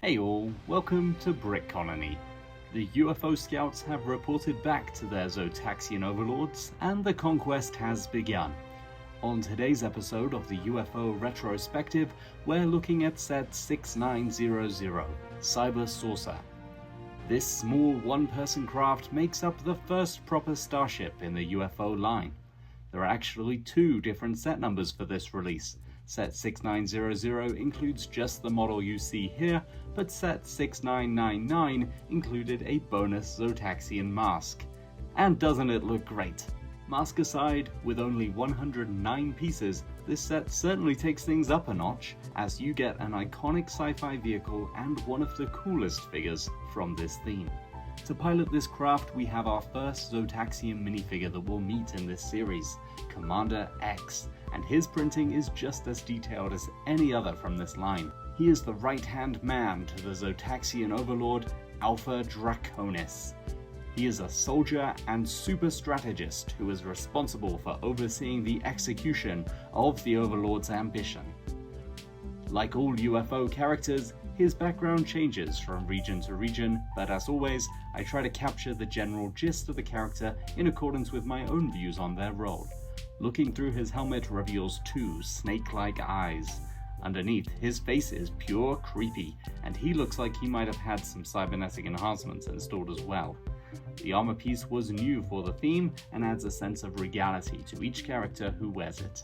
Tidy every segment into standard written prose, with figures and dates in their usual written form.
Hey all, welcome to Brick Colony. The UFO scouts have reported back to their Zotaxian overlords, and the conquest has begun. On today's episode of the UFO Retrospective, we're looking at set 6900, Cyber Saucer. This small one-person craft makes up the first proper starship in the UFO line. There are actually two different set numbers for this release. Set 6900 includes just the model you see here, but Set 6999 included a bonus Zotaxian mask. And doesn't it look great? Mask aside, with only 109 pieces, this set certainly takes things up a notch, as you get an iconic sci-fi vehicle and one of the coolest figures from this theme. To pilot this craft, we have our first Zotaxian minifigure that we'll meet in this series, Commander X, and his printing is just as detailed as any other from this line. He is the right-hand man to the Zotaxian overlord, Alpha Draconis. He is a soldier and super strategist who is responsible for overseeing the execution of the overlord's ambition. Like all UFO characters, his background changes from region to region, but as always, I try to capture the general gist of the character in accordance with my own views on their role. Looking through his helmet reveals two snake-like eyes. Underneath, his face is pure creepy, and he looks like he might have had some cybernetic enhancements installed as well. The armor piece was new for the theme and adds a sense of regality to each character who wears it.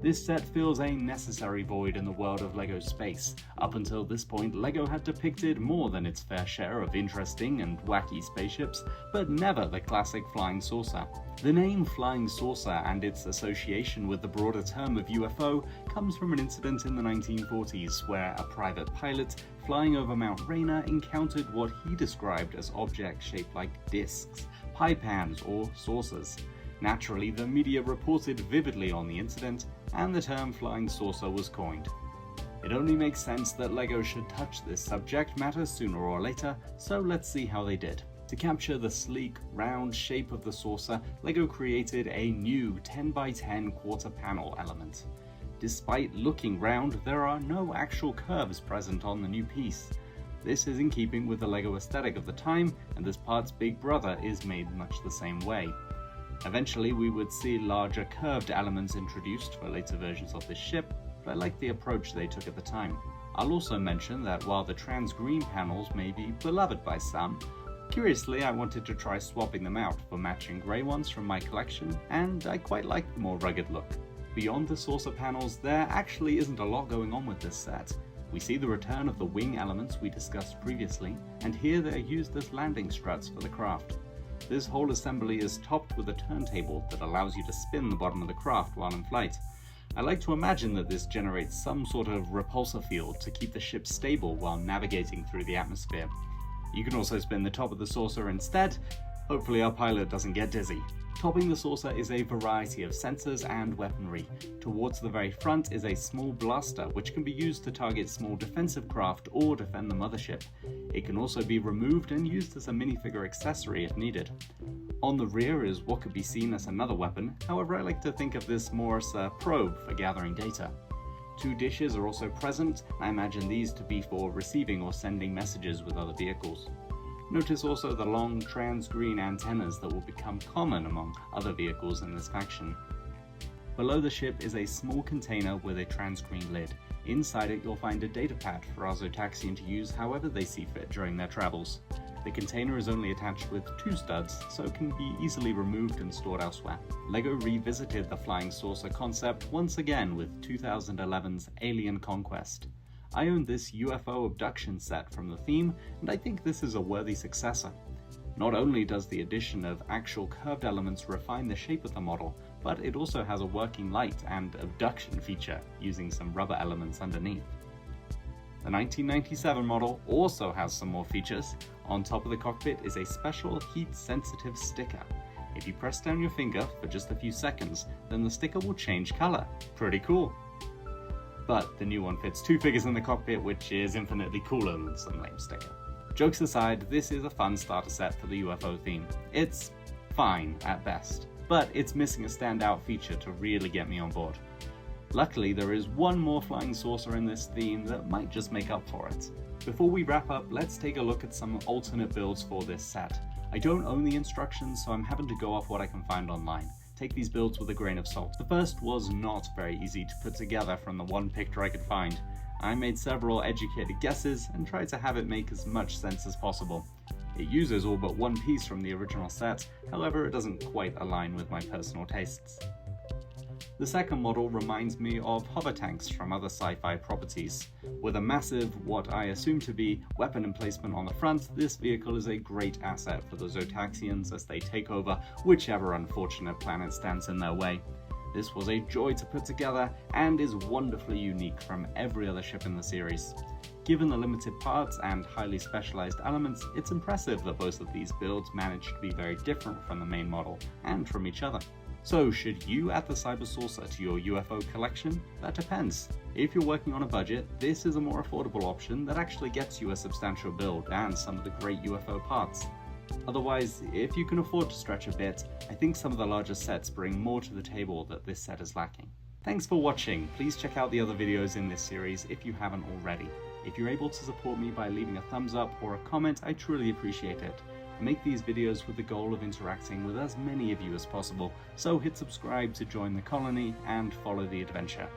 This set fills a necessary void in the world of LEGO space. Up until this point, LEGO had depicted more than its fair share of interesting and wacky spaceships, but never the classic flying saucer. The name flying saucer and its association with the broader term of UFO comes from an incident in the 1940s where a private pilot flying over Mount Rainier encountered what he described as objects shaped like discs, pie pans, or saucers. Naturally, the media reported vividly on the incident, and the term flying saucer was coined. It only makes sense that LEGO should touch this subject matter sooner or later, so let's see how they did. To capture the sleek, round shape of the saucer, LEGO created a new 10x10 quarter panel element. Despite looking round, there are no actual curves present on the new piece. This is in keeping with the LEGO aesthetic of the time, and this part's big brother is made much the same way. Eventually, we would see larger curved elements introduced for later versions of this ship, but I like the approach they took at the time. I'll also mention that while the trans green panels may be beloved by some, curiously I wanted to try swapping them out for matching grey ones from my collection, and I quite like the more rugged look. Beyond the saucer panels, there actually isn't a lot going on with this set. We see the return of the wing elements we discussed previously, and here they are used as landing struts for the craft. This whole assembly is topped with a turntable that allows you to spin the bottom of the craft while in flight. I like to imagine that this generates some sort of repulsor field to keep the ship stable while navigating through the atmosphere. You can also spin the top of the saucer instead. Hopefully our pilot doesn't get dizzy. Topping the saucer is a variety of sensors and weaponry. Towards the very front is a small blaster which can be used to target small defensive craft or defend the mothership. It can also be removed and used as a minifigure accessory if needed. On the rear is what could be seen as another weapon, however I like to think of this more as a probe for gathering data. Two dishes are also present, I imagine these to be for receiving or sending messages with other vehicles. Notice also the long trans-green antennas that will become common among other vehicles in this faction. Below the ship is a small container with a trans-green lid. Inside it you'll find a datapad for our Zotaxian to use however they see fit during their travels. The container is only attached with two studs, so it can be easily removed and stored elsewhere. LEGO revisited the flying saucer concept once again with 2011's Alien Conquest. I own this UFO abduction set from the theme, and I think this is a worthy successor. Not only does the addition of actual curved elements refine the shape of the model, but it also has a working light and abduction feature, using some rubber elements underneath. The 1997 model also has some more features. On top of the cockpit is a special heat-sensitive sticker. If you press down your finger for just a few seconds, then the sticker will change color. Pretty cool. But the new one fits two figures in the cockpit, which is infinitely cooler than some lame sticker. Jokes aside, this is a fun starter set for the UFO theme. It's fine at best, but it's missing a standout feature to really get me on board. Luckily, there is one more flying saucer in this theme that might just make up for it. Before we wrap up, let's take a look at some alternate builds for this set. I don't own the instructions, so I'm having to go off what I can find online. Take these builds with a grain of salt. The first was not very easy to put together from the one picture I could find. I made several educated guesses and tried to have it make as much sense as possible. It uses all but one piece from the original set, however it doesn't quite align with my personal tastes. The second model reminds me of hover tanks from other sci-fi properties. With a massive, what I assume to be, weapon emplacement on the front, this vehicle is a great asset for the Zotaxians as they take over whichever unfortunate planet stands in their way. This was a joy to put together and is wonderfully unique from every other ship in the series. Given the limited parts and highly specialized elements, it's impressive that both of these builds managed to be very different from the main model and from each other. So should you add the Cyber Saucer to your UFO collection? That depends. If you're working on a budget, this is a more affordable option that actually gets you a substantial build and some of the great UFO parts. Otherwise, if you can afford to stretch a bit, I think some of the larger sets bring more to the table that this set is lacking. Thanks for watching. Please check out the other videos in this series if you haven't already. If you're able to support me by leaving a thumbs up or a comment, I truly appreciate it. I make these videos with the goal of interacting with as many of you as possible, so hit subscribe to join the colony and follow the adventure.